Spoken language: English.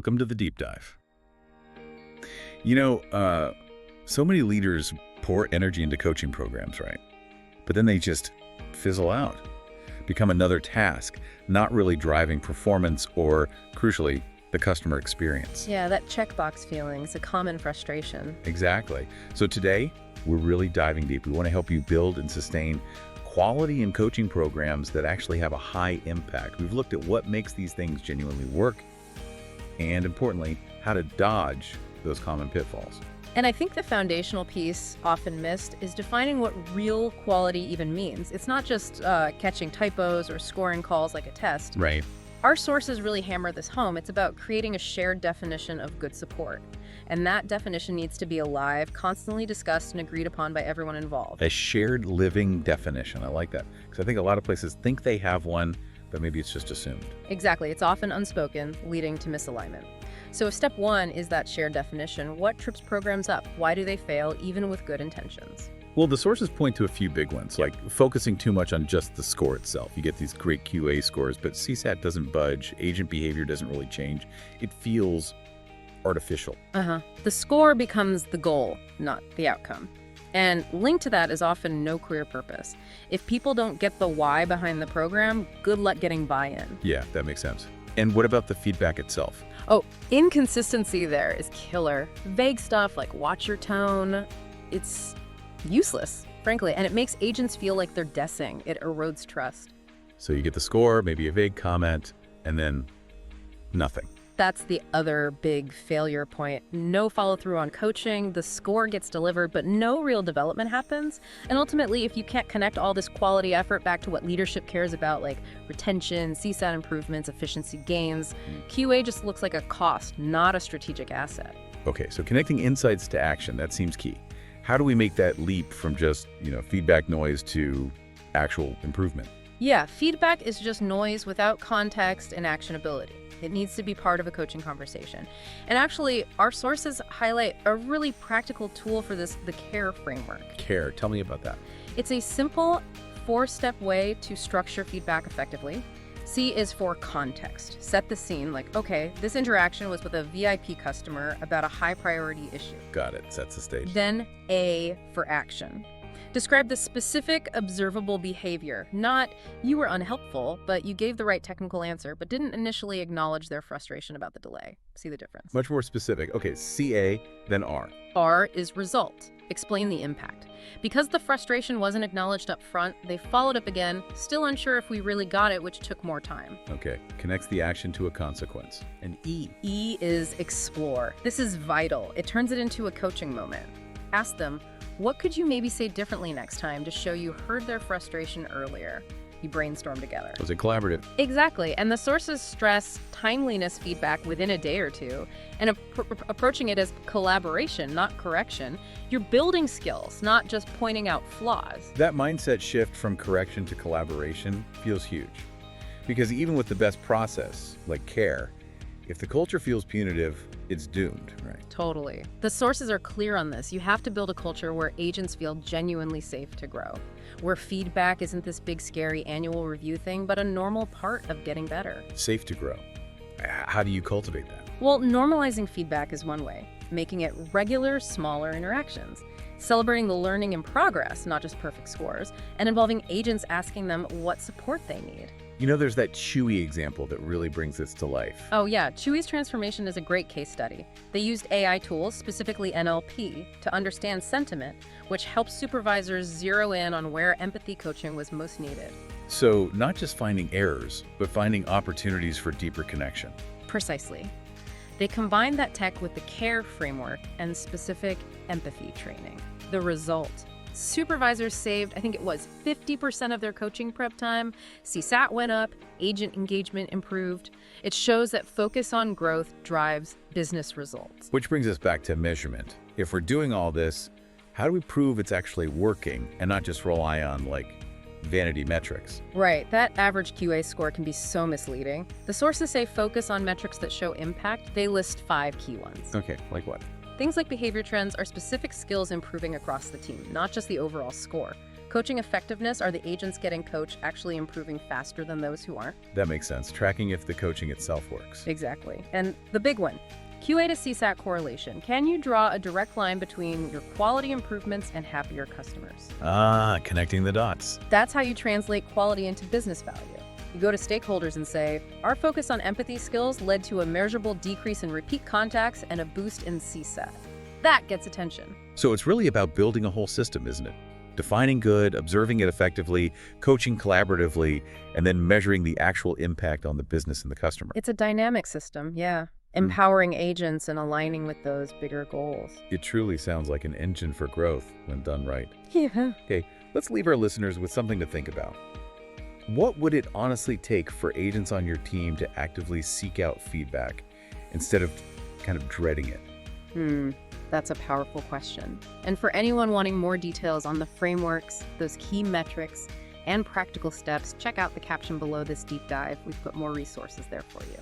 Welcome to the deep dive. So many leaders pour energy into coaching programs, right? But then they just fizzle out, become another task, not really driving performance or, crucially, the customer experience. Yeah, that checkbox feeling is a common frustration. Exactly. So today, we're really diving deep. We want to help you build and sustain quality in coaching programs that actually have a high impact. We've looked at what makes these things genuinely work, and importantly, how to dodge those common pitfalls. And I think the foundational piece, often missed, is defining what real quality even means. It's not just catching typos or scoring calls like a test. Right. Our sources really hammer this home. It's about creating a shared definition of good support. And that definition needs to be alive, constantly discussed and agreed upon by everyone involved. A shared living definition. I like that. Because I think a lot of places think they have one, but maybe it's just assumed. Exactly. It's often unspoken, leading to misalignment. So if step one is that shared definition, what trips programs up? Why do they fail, even with good intentions? Well, the sources point to a few big ones, like focusing too much on just the score itself. You get these great QA scores, but CSAT doesn't budge. Agent behavior doesn't really change. It feels artificial. The score becomes the goal, not the outcome. And linked to that is often no clear purpose. If people don't get the why behind the program, good luck getting buy-in. Yeah, that makes sense. And what about the feedback itself? Oh, inconsistency there is killer. Vague stuff like watch your tone, it's useless, frankly, and it makes agents feel like they're guessing. It erodes trust. So you get the score, maybe a vague comment, and then nothing. That's the other big failure point. No follow-through on coaching, the score gets delivered, but no real development happens. And ultimately, if you can't connect all this quality effort back to what leadership cares about, like retention, CSAT improvements, efficiency gains, QA just looks like a cost, not a strategic asset. Okay, so connecting insights to action, that seems key. How do we make that leap from just, feedback noise to actual improvement? Yeah, feedback is just noise without context and actionability. It needs to be part of a coaching conversation. And actually, our sources highlight a really practical tool for this, the CARE framework. CARE, tell me about that. It's a simple 4-step way to structure feedback effectively. C is for context. Set the scene, like, okay, this interaction was with a VIP customer about a high priority issue. Got it, sets the stage. Then A for action. Describe the specific observable behavior, not you were unhelpful, but you gave the right technical answer, but didn't initially acknowledge their frustration about the delay. See the difference? Much more specific. Okay, CA, then R. R is result. Explain the impact. Because the frustration wasn't acknowledged up front, they followed up again, still unsure if we really got it, which took more time. Okay, connects the action to a consequence. And E. E is explore. This is vital. It turns it into a coaching moment. Ask them, what could you maybe say differently next time to show you heard their frustration earlier? You brainstorm together. Was it collaborative? Exactly. And the sources stress timeliness feedback within a day or two, and approaching it as collaboration, not correction. You're building skills, not just pointing out flaws. That mindset shift from correction to collaboration feels huge. Because even with the best process, like CARE, if the culture feels punitive, it's doomed, right? Totally. The sources are clear on this. You have to build a culture where agents feel genuinely safe to grow, where feedback isn't this big, scary annual review thing, but a normal part of getting better. Safe to grow. How do you cultivate that? Well, normalizing feedback is one way, making it regular, smaller interactions, celebrating the learning in progress, not just perfect scores, and involving agents asking them what support they need. There's that Chewy example that really brings this to life. Oh yeah, Chewy's transformation is a great case study. They used AI tools, specifically NLP, to understand sentiment, which helps supervisors zero in on where empathy coaching was most needed. So not just finding errors, but finding opportunities for deeper connection. Precisely. They combined that tech with the CARE framework and specific empathy training. The result: supervisors saved, I think it was 50% of their coaching prep time, CSAT went up, agent engagement improved. It shows that focus on growth drives business results. Which brings us back to measurement. If we're doing all this, how do we prove it's actually working and not just rely on, vanity metrics? Right, that average QA score can be so misleading. The sources say focus on metrics that show impact. They list 5 key ones. Okay, like what? Things like behavior trends are specific skills improving across the team, not just the overall score. Coaching effectiveness, are the agents getting coached actually improving faster than those who aren't? That makes sense. Tracking if the coaching itself works. Exactly. And the big one, QA to CSAT correlation. Can you draw a direct line between your quality improvements and happier customers? Ah, connecting the dots. That's how you translate quality into business value. You go to stakeholders and say, our focus on empathy skills led to a measurable decrease in repeat contacts and a boost in CSAT. That gets attention. So it's really about building a whole system, isn't it? Defining good, observing it effectively, coaching collaboratively, and then measuring the actual impact on the business and the customer. It's a dynamic system, yeah. Empowering agents and aligning with those bigger goals. It truly sounds like an engine for growth when done right. Yeah. Okay, let's leave our listeners with something to think about. What would it honestly take for agents on your team to actively seek out feedback instead of kind of dreading it? That's a powerful question. And for anyone wanting more details on the frameworks, those key metrics, and practical steps, check out the caption below this deep dive. We've put more resources there for you.